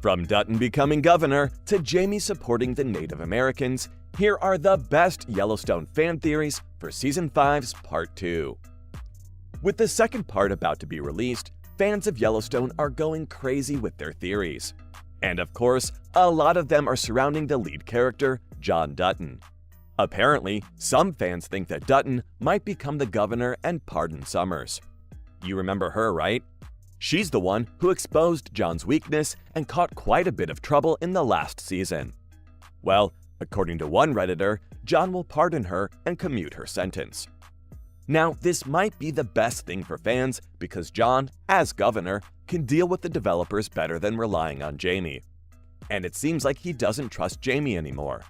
From Dutton becoming governor to Jamie supporting the Native Americans, here are the best Yellowstone fan theories for Season 5's Part 2. With the second part about to be released, fans of Yellowstone are going crazy with their theories. And of course, a lot of them are surrounding the lead character, John Dutton. Apparently, some fans think that Dutton might become the governor and pardon Summers. You remember her, right? She's the one who exposed John's weakness and caught quite a bit of trouble in the last season. Well, according to one Redditor, John will pardon her and commute her sentence. Now, this might be the best thing for fans because John, as governor, can deal with the developers better than relying on Jamie. And it seems like he doesn't trust Jamie anymore.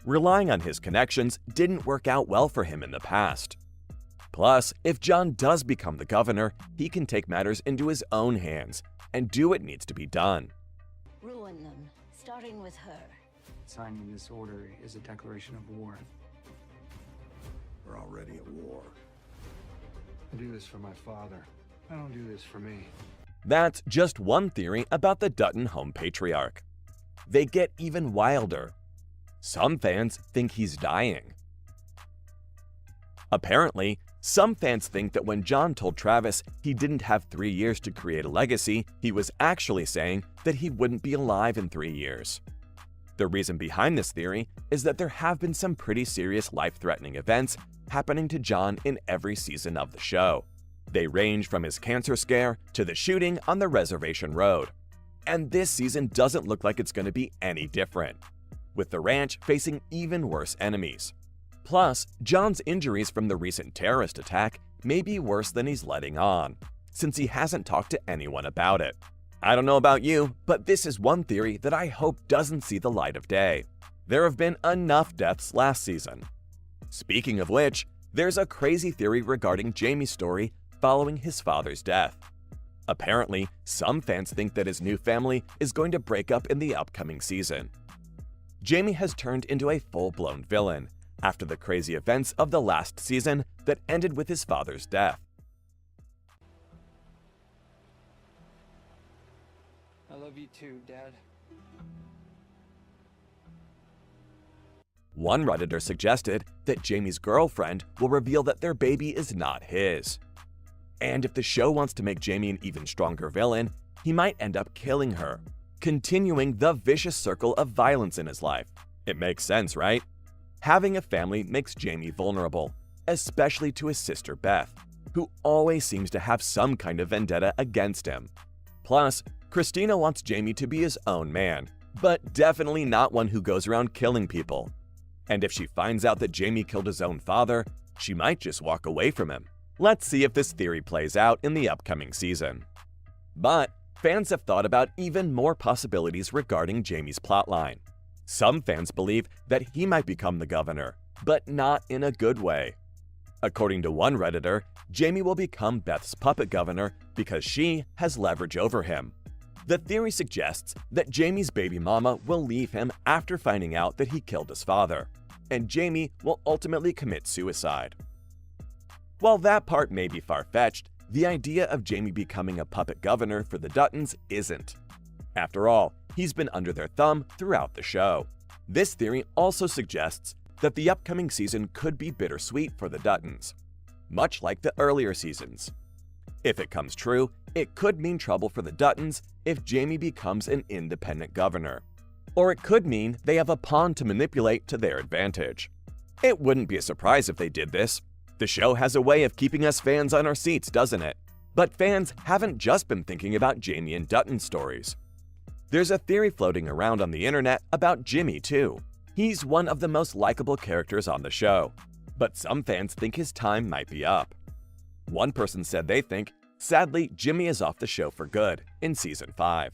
Relying on his connections didn't work out well for him in the past. Plus, if John does become the governor, he can take matters into his own hands and do what needs to be done. Ruin them, starting with her. Signing this order is a declaration of war. We're already at war. I do this for my father. I don't do this for me. That's just one theory about the Dutton home patriarch. They get even wilder. Some fans think he's dying. Apparently, some fans think that when John told Travis he didn't have 3 years to create a legacy, he was actually saying that he wouldn't be alive in 3 years. The reason behind this theory is that there have been some pretty serious life-threatening events happening to John in every season of the show. They range from his cancer scare to the shooting on the reservation road. And this season doesn't look like it's going to be any different, with the ranch facing even worse enemies. Plus, John's injuries from the recent terrorist attack may be worse than he's letting on, since he hasn't talked to anyone about it. I don't know about you, but this is one theory that I hope doesn't see the light of day. There have been enough deaths last season. Speaking of which, there's a crazy theory regarding Jamie's story following his father's death. Apparently, some fans think that his new family is going to break up in the upcoming season. Jamie has turned into a full-blown villain after the crazy events of the last season that ended with his father's death. I love you too, Dad. One Redditor suggested that Jamie's girlfriend will reveal that their baby is not his. And if the show wants to make Jamie an even stronger villain, he might end up killing her, continuing the vicious circle of violence in his life. It makes sense, right? Having a family makes Jamie vulnerable, especially to his sister Beth, who always seems to have some kind of vendetta against him. Plus, Christina wants Jamie to be his own man, but definitely not one who goes around killing people. And if she finds out that Jamie killed his own father, she might just walk away from him. Let's see if this theory plays out in the upcoming season. But fans have thought about even more possibilities regarding Jamie's plotline. Some fans believe that he might become the governor, but not in a good way. According to one Redditor, Jamie will become Beth's puppet governor because she has leverage over him. The theory suggests that Jamie's baby mama will leave him after finding out that he killed his father, and Jamie will ultimately commit suicide. While that part may be far-fetched, the idea of Jamie becoming a puppet governor for the Duttons isn't. After all, he's been under their thumb throughout the show. This theory also suggests that the upcoming season could be bittersweet for the Duttons, much like the earlier seasons. If it comes true, it could mean trouble for the Duttons if Jamie becomes an independent governor. Or it could mean they have a pawn to manipulate to their advantage. It wouldn't be a surprise if they did this. The show has a way of keeping us fans on our seats, doesn't it? But fans haven't just been thinking about Jamie and Dutton stories. There's a theory floating around on the internet about Jimmy, too. He's one of the most likable characters on the show, but some fans think his time might be up. One person said they think, sadly, Jimmy is off the show for good in Season 5.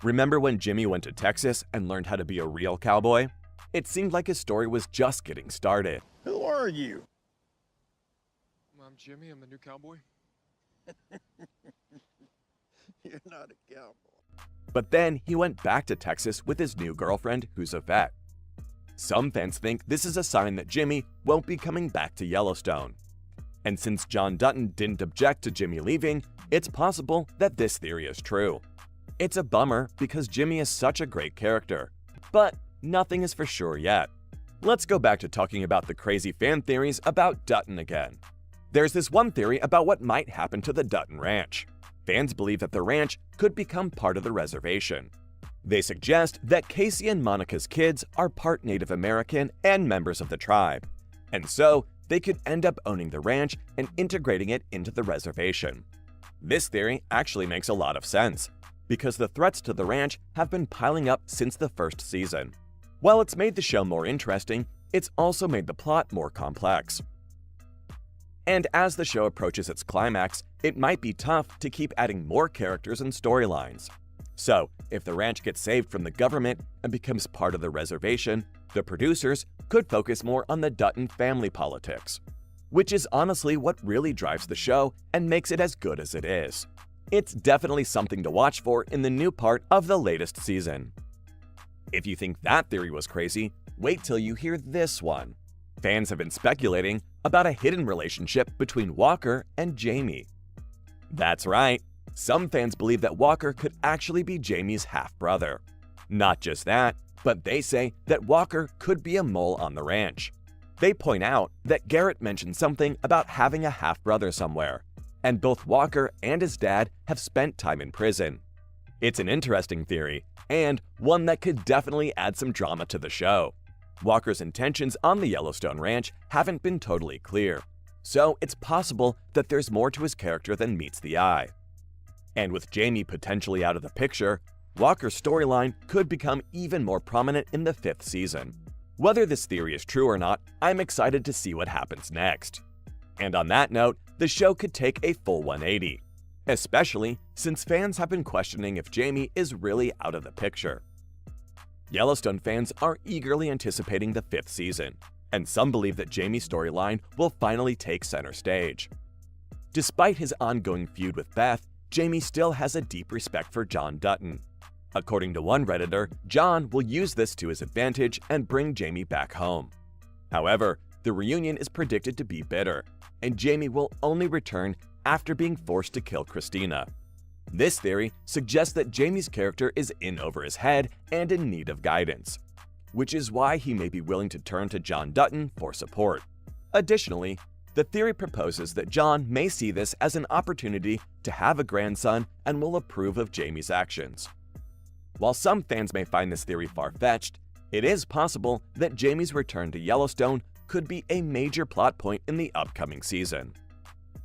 Remember when Jimmy went to Texas and learned how to be a real cowboy? It seemed like his story was just getting started. Who are you? I'm Jimmy, I'm the new cowboy. You're not a cowboy. But then he went back to Texas with his new girlfriend, who's a vet. Some fans think this is a sign that Jimmy won't be coming back to Yellowstone. And since John Dutton didn't object to Jimmy leaving, it's possible that this theory is true. It's a bummer because Jimmy is such a great character, but nothing is for sure yet. Let's go back to talking about the crazy fan theories about Dutton again. There's this one theory about what might happen to the Dutton Ranch. Fans believe that the ranch could become part of the reservation. They suggest that Casey and Monica's kids are part Native American and members of the tribe, and so they could end up owning the ranch and integrating it into the reservation. This theory actually makes a lot of sense, because the threats to the ranch have been piling up since the first season. While it's made the show more interesting, it's also made the plot more complex. And as the show approaches its climax, it might be tough to keep adding more characters and storylines. So, if the ranch gets saved from the government and becomes part of the reservation, the producers could focus more on the Dutton family politics, which is honestly what really drives the show and makes it as good as it is. It's definitely something to watch for in the new part of the latest season. If you think that theory was crazy, wait till you hear this one. Fans have been speculating about a hidden relationship between Walker and Jamie. That's right, some fans believe that Walker could actually be Jamie's half-brother. Not just that, but they say that Walker could be a mole on the ranch. They point out that Garrett mentioned something about having a half-brother somewhere, and both Walker and his dad have spent time in prison. It's an interesting theory, and one that could definitely add some drama to the show. Walker's intentions on the Yellowstone ranch haven't been totally clear, so it's possible that there's more to his character than meets the eye. And with Jamie potentially out of the picture, Walker's storyline could become even more prominent in the 5th season. Whether this theory is true or not, I'm excited to see what happens next. And on that note, the show could take a full 180, especially since fans have been questioning if Jamie is really out of the picture. Yellowstone fans are eagerly anticipating the 5th season, and some believe that Jamie's storyline will finally take center stage. Despite his ongoing feud with Beth, Jamie still has a deep respect for John Dutton. According to one Redditor, John will use this to his advantage and bring Jamie back home. However, the reunion is predicted to be bitter, and Jamie will only return after being forced to kill Christina. This theory suggests that Jamie's character is in over his head and in need of guidance, which is why he may be willing to turn to John Dutton for support. Additionally, the theory proposes that John may see this as an opportunity to have a grandson and will approve of Jamie's actions. While some fans may find this theory far-fetched, it is possible that Jamie's return to Yellowstone could be a major plot point in the upcoming season.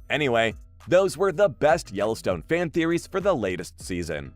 Anyway, those were the best Yellowstone fan theories for the latest season.